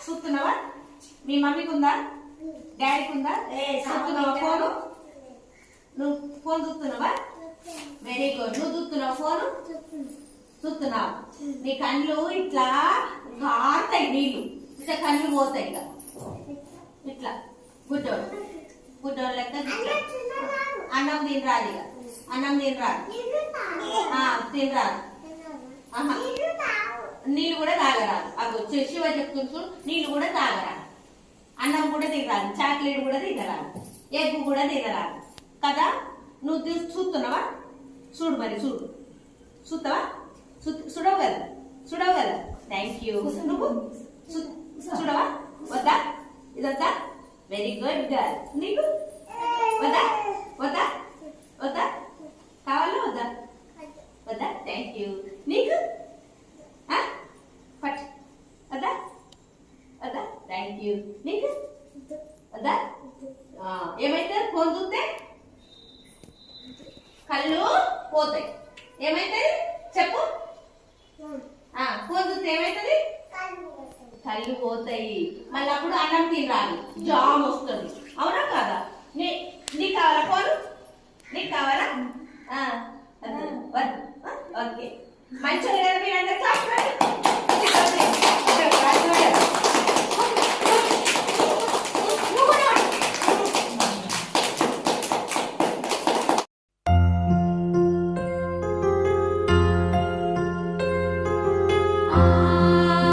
చూస్తున్నావా? మీ మమ్మీకి ఉందా, డాడీకి ఉందా? చూస్తున్నావా ఫోను? నువ్వు ఫోన్ చూస్తున్నావా? Very good. నువ్వు చూస్తున్నావా ఫోను? చూస్తున్నావు. నీ కళ్ళు ఇట్లా కారుతాయి, నీళ్ళు ఇట్లా కళ్ళు పోతాయి. ఇట్లా ఇట్లా గుడ్డోడు గుడ్డోడు లెక్క అన్నం తినరాదు. ఇక అన్నం తినరాదు, తినరాదు. నీళ్ళు కూడా తాగరాదు. అగో శివ చెప్తుంటూ నీళ్ళు కూడా తాగరాదు, అన్నం కూడా తినరాదు, చాక్లెట్ కూడా తినరాదు, ఎగ్గు కూడా తినరాదు కదా. నువ్వు చూస్తున్నావా? చూడు మరి, చూడు. చూస్తావా? చూడవు కదా, చూడవు కదా. Thank you. నువ్వు చూడవా? వద్దా? ఇదొద్దా? Very good girl. నీకు వద్దా? వద్దా? వద్దా? కావాలా వద్దా? వద్దా? Thank you. నీకు పట్ వద్దా? వద్దా? Thank you. నీకు వద్దా? ఏమైతే ఫోన్ చూస్తే కళ్ళు పోతాయి. ఏమైతుంది చెప్పు? ఫోన్ చూస్తే ఏమైతుంది? కళ్ళు పోతాయి. మళ్ళీ అప్పుడు అన్నం తినరాదు, జామ్ వస్తుంది. అవునా కాదా? నీకు కావాలా ఫోను? నీకు కావాలా? ఓకే. మంచిగా మీరు అందరు